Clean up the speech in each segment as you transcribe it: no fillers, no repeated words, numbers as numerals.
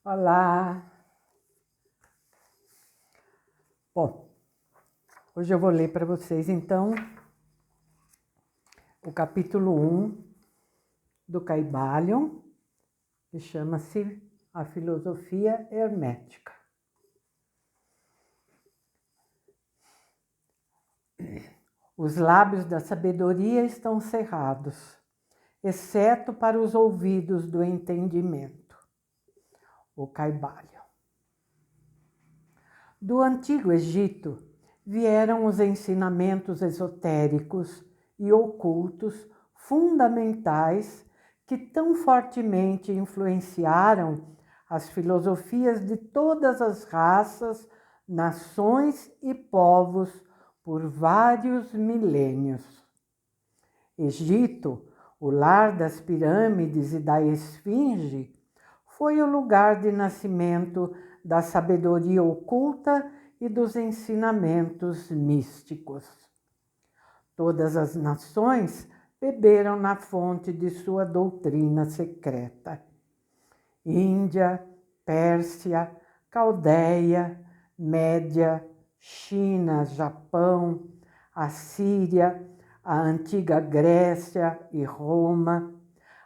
Olá! Bom, hoje eu vou ler para vocês, então, o capítulo 1 do Kybalion, que chama-se A Filosofia Hermética. Os lábios da sabedoria estão cerrados, exceto para os ouvidos do entendimento. O Kybalion. Do Antigo Egito vieram os ensinamentos esotéricos e ocultos fundamentais que tão fortemente influenciaram as filosofias de todas as raças, nações e povos por vários milênios. Egito, o lar das pirâmides e da esfinge, foi o lugar de nascimento da sabedoria oculta e dos ensinamentos místicos. Todas as nações beberam na fonte de sua doutrina secreta. Índia, Pérsia, Caldeia, Média, China, Japão, Assíria, a antiga Grécia e Roma,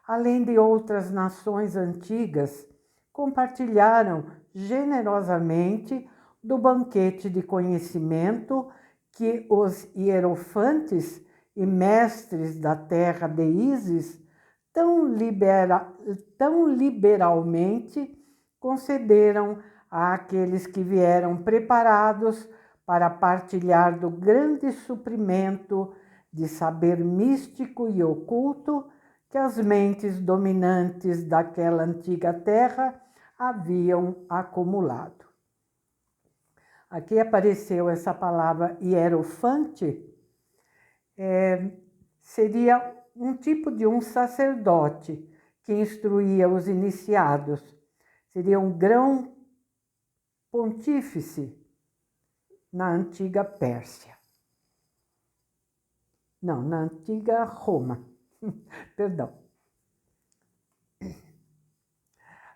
além de outras nações antigas, compartilharam generosamente do banquete de conhecimento que os hierofantes e mestres da terra de Ísis tão liberalmente concederam àqueles que vieram preparados para partilhar do grande suprimento de saber místico e oculto que as mentes dominantes daquela antiga terra haviam acumulado. Aqui apareceu essa palavra hierofante, seria um tipo de um sacerdote que instruía os iniciados, seria um grão pontífice na antiga Pérsia. Não, na antiga Roma. Perdão.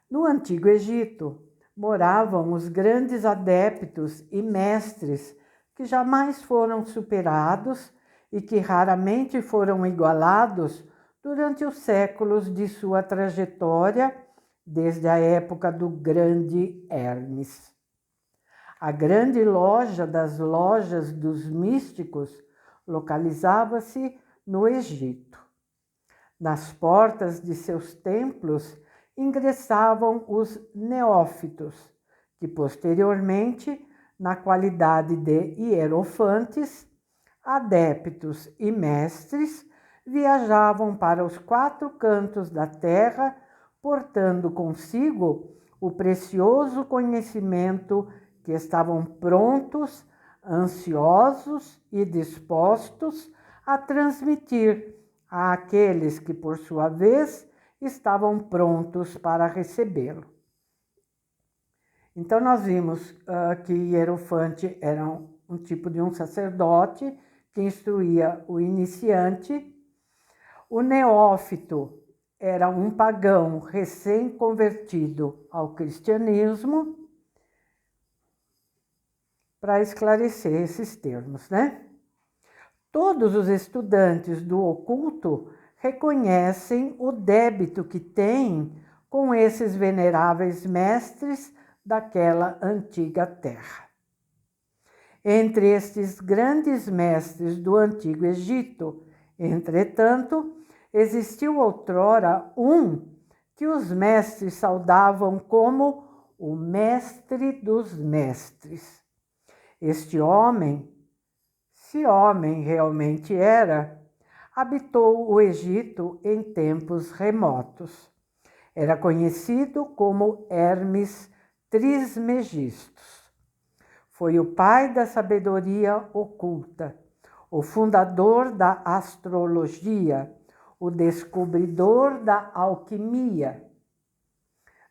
No Antigo Egito, moravam os grandes adeptos e mestres que jamais foram superados e que raramente foram igualados durante os séculos de sua trajetória, desde a época do grande Hermes. A grande loja das lojas dos místicos localizava-se no Egito. Nas portas de seus templos ingressavam os neófitos, que posteriormente, na qualidade de hierofantes, adeptos e mestres, viajavam para os 4 cantos da terra, portando consigo o precioso conhecimento que estavam prontos, ansiosos e dispostos a transmitir àqueles que, por sua vez, estavam prontos para recebê-lo. Então, nós vimos que hierofante era um tipo de um sacerdote que instruía o iniciante. O neófito era um pagão recém-convertido ao cristianismo, para esclarecer esses termos, né? Todos os estudantes do oculto reconhecem o débito que têm com esses veneráveis mestres daquela antiga terra. Entre estes grandes mestres do Antigo Egito, entretanto, existiu outrora um que os mestres saudavam como o mestre dos mestres. Este homem, se homem realmente era, habitou o Egito em tempos remotos. Era conhecido como Hermes Trismegistus. Foi o pai da sabedoria oculta, o fundador da astrologia, o descobridor da alquimia.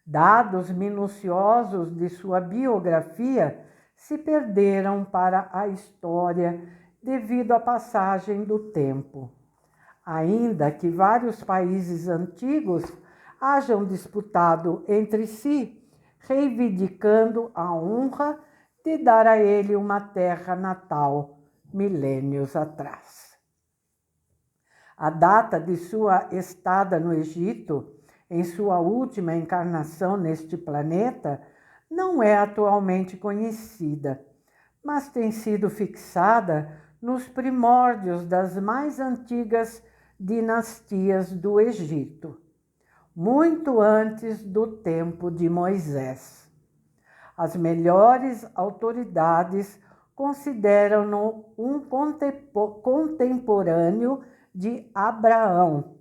Dados minuciosos de sua biografia se perderam para a história devido à passagem do tempo. Ainda que vários países antigos hajam disputado entre si reivindicando a honra de dar a ele uma terra natal milênios atrás. A data de sua estada no Egito, em sua última encarnação neste planeta, não é atualmente conhecida, mas tem sido fixada nos primórdios das mais antigas dinastias do Egito, muito antes do tempo de Moisés. As melhores autoridades consideram-no um contemporâneo de Abraão,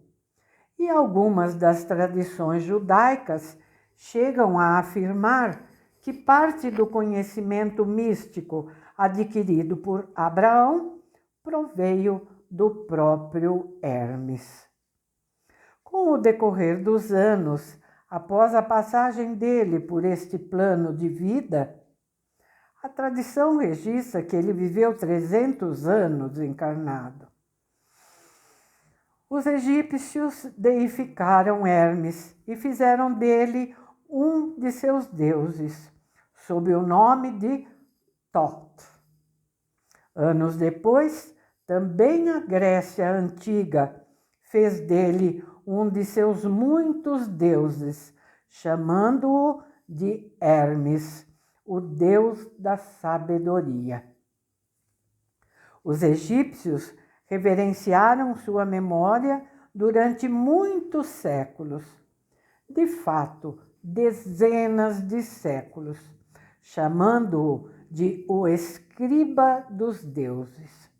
e algumas das tradições judaicas chegam a afirmar que parte do conhecimento místico adquirido por Abraão proveio do próprio Hermes. Com o decorrer dos anos, após a passagem dele por este plano de vida, a tradição registra que ele viveu 300 anos encarnado. Os egípcios deificaram Hermes e fizeram dele um de seus deuses, sob o nome de Thoth. Anos depois, também a Grécia Antiga fez dele um de seus muitos deuses, chamando-o de Hermes, o deus da sabedoria. Os egípcios reverenciaram sua memória durante muitos séculos, de fato, dezenas de séculos, chamando-o de o escriba dos deuses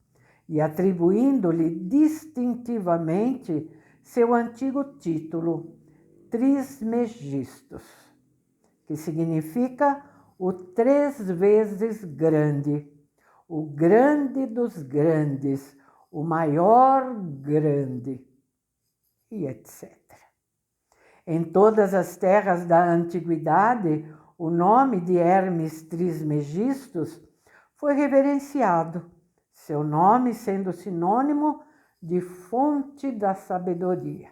e atribuindo-lhe distintivamente seu antigo título, Trismegistus, que significa o 3 vezes grande, o grande dos grandes, o maior grande, e etc. Em todas as terras da antiguidade, o nome de Hermes Trismegistus foi reverenciado, seu nome sendo sinônimo de fonte da sabedoria.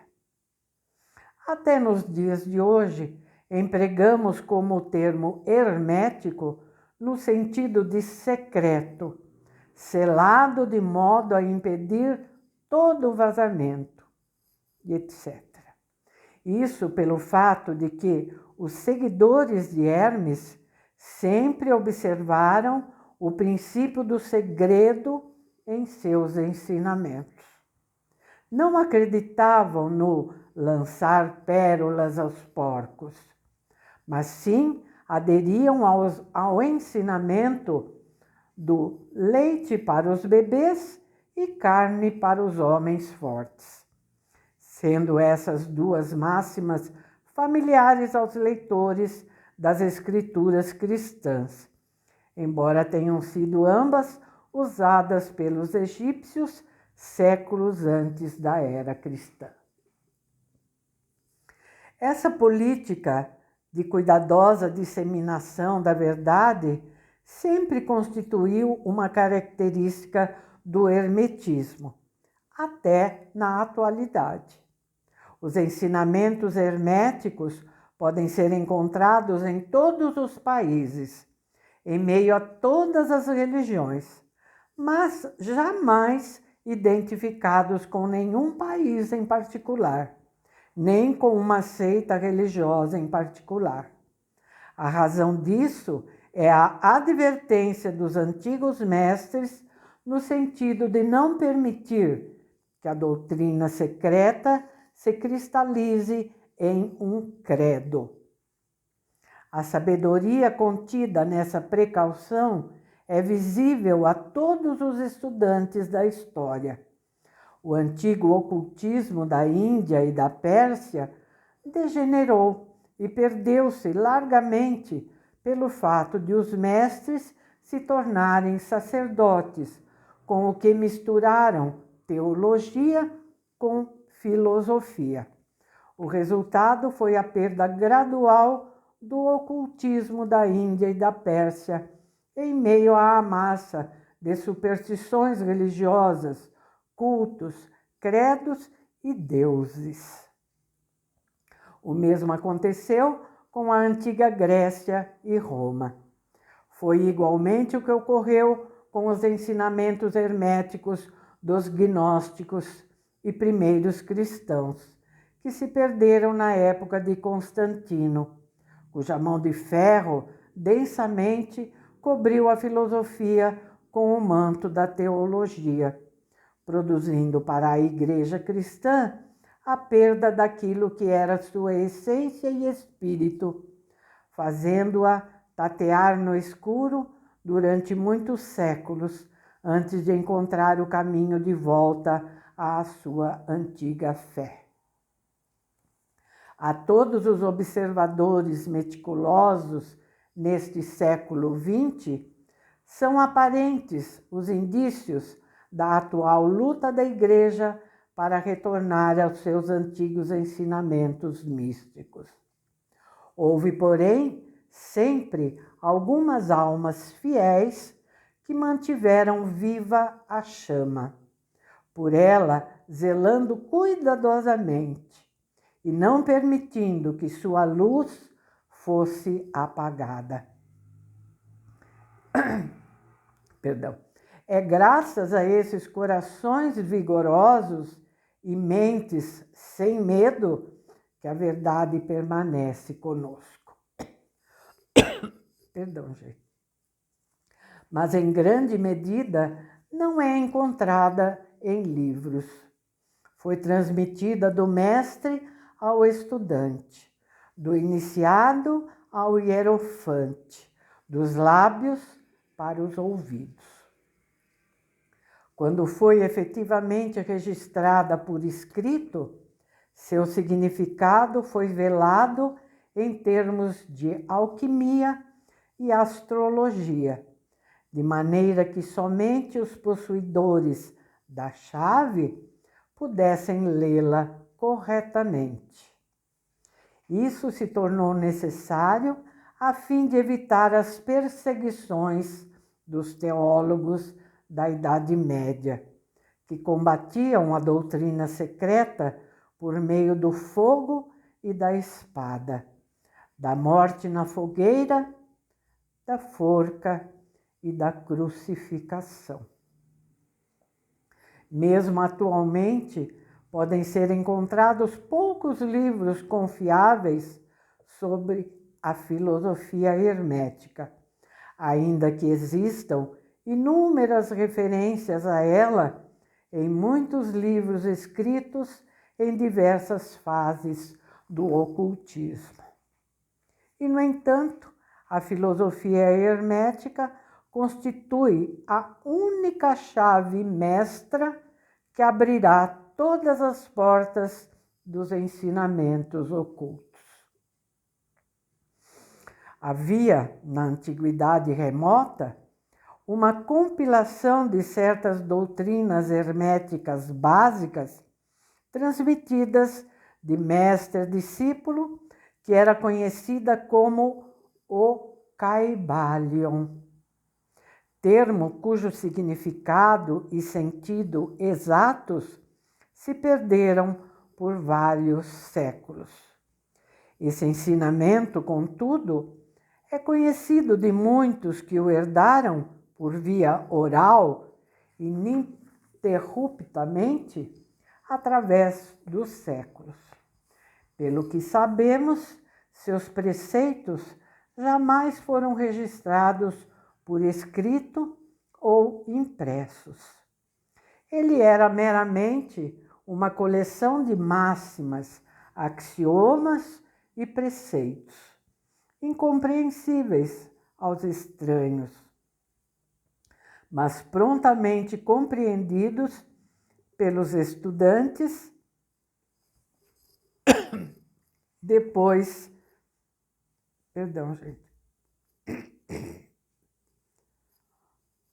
Até nos dias de hoje, empregamos como termo hermético no sentido de secreto, selado de modo a impedir todo vazamento, etc. Isso pelo fato de que os seguidores de Hermes sempre observaram o princípio do segredo em seus ensinamentos. Não acreditavam no lançar pérolas aos porcos, mas sim aderiam ao ensinamento do leite para os bebês e carne para os homens fortes, sendo essas duas máximas familiares aos leitores das escrituras cristãs, embora tenham sido ambas usadas pelos egípcios séculos antes da era cristã. Essa política de cuidadosa disseminação da verdade sempre constituiu uma característica do hermetismo, até na atualidade. Os ensinamentos herméticos podem ser encontrados em todos os países, em meio a todas as religiões, mas jamais identificados com nenhum país em particular, nem com uma seita religiosa em particular. A razão disso é a advertência dos antigos mestres no sentido de não permitir que a doutrina secreta se cristalize em um credo. A sabedoria contida nessa precaução é visível a todos os estudantes da história. O antigo ocultismo da Índia e da Pérsia degenerou e perdeu-se largamente pelo fato de os mestres se tornarem sacerdotes, com o que misturaram teologia com filosofia. O resultado foi a perda gradual do ocultismo da Índia e da Pérsia, em meio à massa de superstições religiosas, cultos, credos e deuses. O mesmo aconteceu com a antiga Grécia e Roma. Foi igualmente o que ocorreu com os ensinamentos herméticos dos gnósticos e primeiros cristãos, que se perderam na época de Constantino, cuja mão de ferro densamente cobriu a filosofia com o manto da teologia, produzindo para a Igreja cristã a perda daquilo que era sua essência e espírito, fazendo-a tatear no escuro durante muitos séculos, antes de encontrar o caminho de volta à sua antiga fé. A todos os observadores meticulosos neste século XX, são aparentes os indícios da atual luta da Igreja para retornar aos seus antigos ensinamentos místicos. Houve, porém, sempre algumas almas fiéis que mantiveram viva a chama, por ela zelando cuidadosamente e não permitindo que sua luz fosse apagada. Perdão. É graças a esses corações vigorosos e mentes sem medo que a verdade permanece conosco. Perdão, gente. Mas em grande medida não é encontrada em livros. Foi transmitida do mestre ao estudante, do iniciado ao hierofante, dos lábios para os ouvidos. Quando foi efetivamente registrada por escrito, seu significado foi velado em termos de alquimia e astrologia, de maneira que somente os possuidores da chave pudessem lê-la corretamente. Isso se tornou necessário a fim de evitar as perseguições dos teólogos da Idade Média, que combatiam a doutrina secreta por meio do fogo e da espada, da morte na fogueira, da forca e da crucificação. Mesmo atualmente, podem ser encontrados poucos livros confiáveis sobre a filosofia hermética, ainda que existam inúmeras referências a ela em muitos livros escritos em diversas fases do ocultismo. E, no entanto, a filosofia hermética constitui a única chave mestra que abrirá todas as portas dos ensinamentos ocultos. Havia, na antiguidade remota, uma compilação de certas doutrinas herméticas básicas transmitidas de mestre a discípulo, que era conhecida como o Kybalion, termo cujo significado e sentido exatos se perderam por vários séculos. Esse ensinamento, contudo, é conhecido de muitos que o herdaram por via oral, ininterruptamente, através dos séculos. Pelo que sabemos, seus preceitos jamais foram registrados por escrito ou impressos. Ele era meramente uma coleção de máximas, axiomas e preceitos, incompreensíveis aos estranhos, mas prontamente compreendidos pelos estudantes depois. Perdão, gente.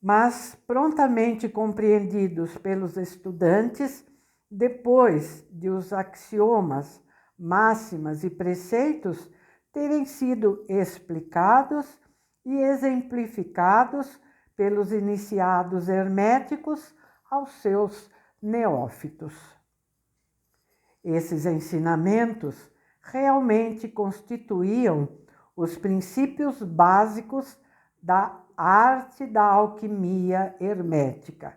Mas prontamente compreendidos pelos estudantes depois de os axiomas, máximas e preceitos terem sido explicados e exemplificados pelos iniciados herméticos aos seus neófitos. Esses ensinamentos realmente constituíam os princípios básicos da arte da alquimia hermética,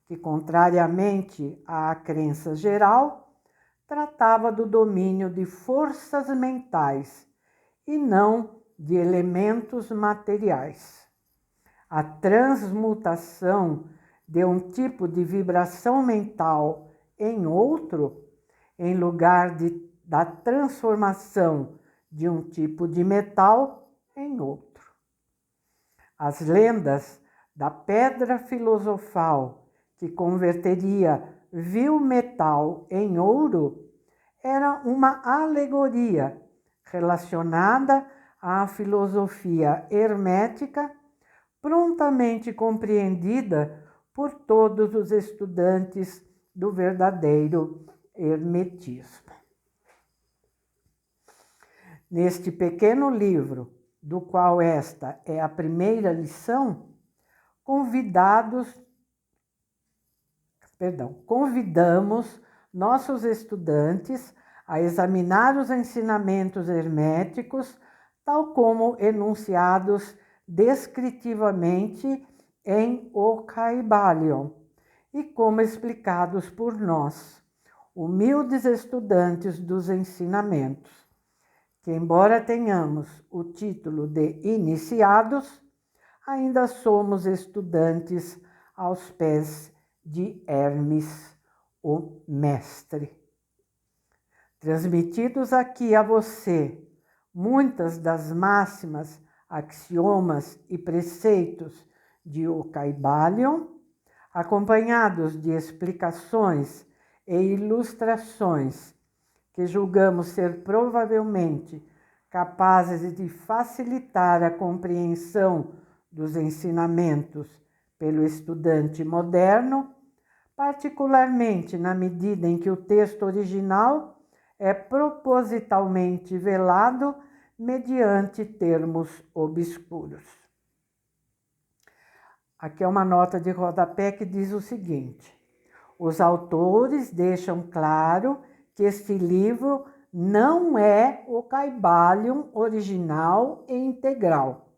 que, contrariamente à crença geral, tratava do domínio de forças mentais e não de elementos materiais. A transmutação de um tipo de vibração mental em outro, em lugar da transformação de um tipo de metal em outro. As lendas da pedra filosofal que converteria vil metal em ouro era uma alegoria relacionada à filosofia hermética, prontamente compreendida por todos os estudantes do verdadeiro hermetismo. Neste pequeno livro, do qual esta é a primeira lição, convidamos nossos estudantes a examinar os ensinamentos herméticos, tal como enunciados descritivamente em O Kybalion e como explicados por nós, humildes estudantes dos ensinamentos, que, embora tenhamos o título de iniciados, ainda somos estudantes aos pés de Hermes, o Mestre. Transmitidos aqui a você muitas das máximas, axiomas e preceitos de O Kybalion, acompanhados de explicações e ilustrações que julgamos ser provavelmente capazes de facilitar a compreensão dos ensinamentos pelo estudante moderno, particularmente na medida em que o texto original é propositalmente velado mediante termos obscuros. Aqui é uma nota de rodapé que diz o seguinte: os autores deixam claro que este livro não é o Kybalion original e integral,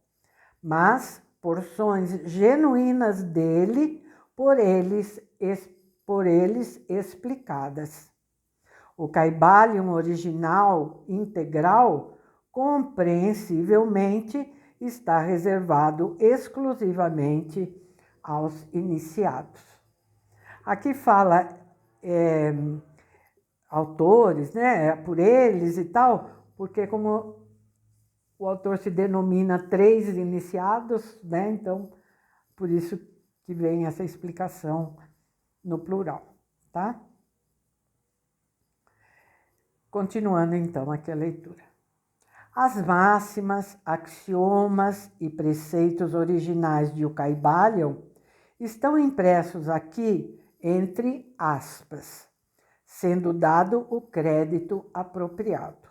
mas porções genuínas dele por eles explicadas. O Kybalion original integral, compreensivelmente, está reservado exclusivamente aos iniciados. Aqui fala autores, né, por eles e tal, porque como o autor se denomina 3 iniciados, né, então por isso que vem essa explicação no plural, tá? Continuando então aqui a leitura. As máximas, axiomas e preceitos originais de O Kybalion estão impressos aqui entre aspas, sendo dado o crédito apropriado.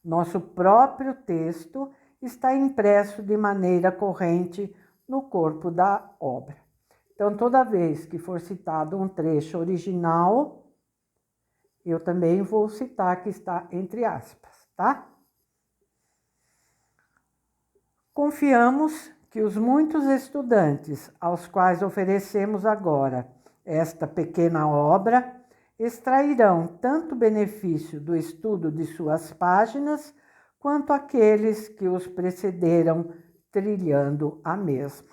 Nosso próprio texto está impresso de maneira corrente no corpo da obra. Então, toda vez que for citado um trecho original, eu também vou citar que está entre aspas, tá? Confiamos que os muitos estudantes aos quais oferecemos agora esta pequena obra extrairão tanto benefício do estudo de suas páginas, quanto aqueles que os precederam trilhando a mesma.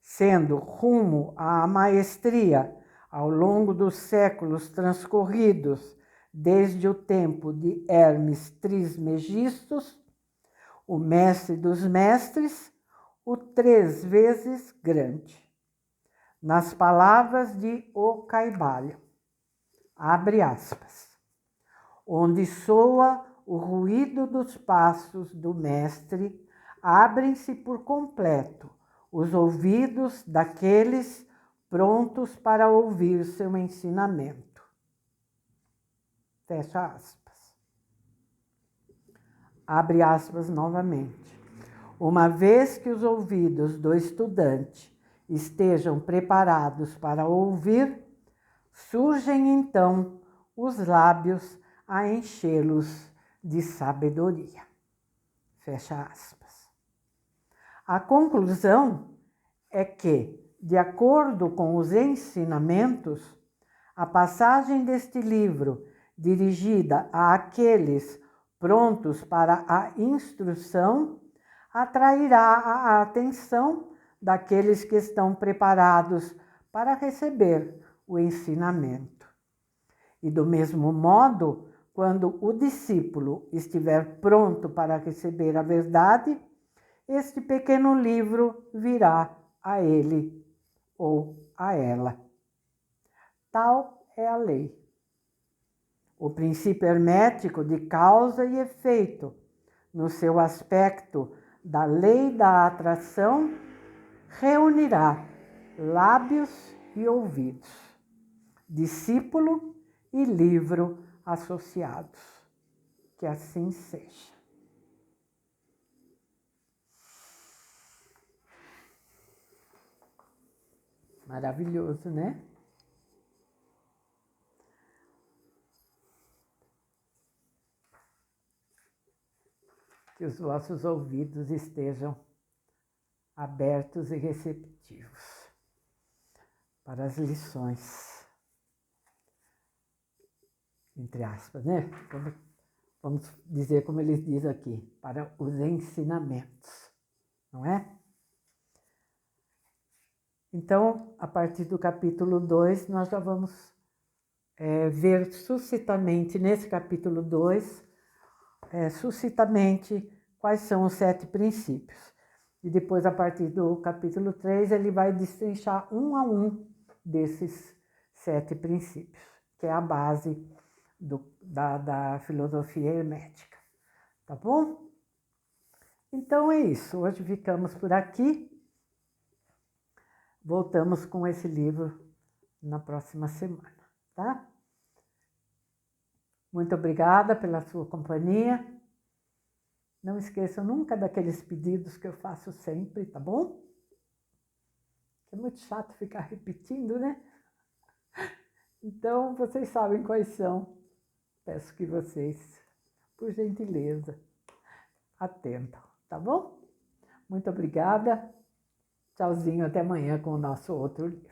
Sendo rumo à maestria ao longo dos séculos transcorridos desde o tempo de Hermes Trismegistus, o mestre dos mestres, o 3 vezes grande. Nas palavras de O Kybalion, abre aspas, onde soa o ruído dos passos do mestre, abrem-se por completo os ouvidos daqueles prontos para ouvir seu ensinamento. Fecha aspas. Abre aspas novamente. Uma vez que os ouvidos do estudante estejam preparados para ouvir, surgem então os lábios a enchê-los de sabedoria. Fecha aspas. A conclusão é que, de acordo com os ensinamentos, a passagem deste livro, dirigida àqueles prontos para a instrução, atrairá a atenção daqueles que estão preparados para receber o ensinamento. E do mesmo modo, quando o discípulo estiver pronto para receber a verdade, este pequeno livro virá a ele ou a ela. Tal é a lei. O princípio hermético de causa e efeito, no seu aspecto da lei da atração, reunirá lábios e ouvidos, discípulo e livro associados. Que assim seja. Maravilhoso, né? Que os vossos ouvidos estejam abertos e receptivos para as lições, entre aspas, né? Vamos dizer como eles dizem aqui, para os ensinamentos, não é? Então, a partir do capítulo 2, nós já vamos ver sucintamente, nesse capítulo 2, sucintamente quais são os 7 princípios. E depois, a partir do capítulo 3, ele vai destrinchar um a um desses 7 princípios, que é a base da filosofia hermética. Tá bom? Então é isso. Hoje ficamos por aqui. Voltamos com esse livro na próxima semana, tá? Muito obrigada pela sua companhia. Não esqueçam nunca daqueles pedidos que eu faço sempre, tá bom? É muito chato ficar repetindo, né? Então, vocês sabem quais são. Peço que vocês, por gentileza, atentam, tá bom? Muito obrigada. Tchauzinho, até amanhã com o nosso outro livro.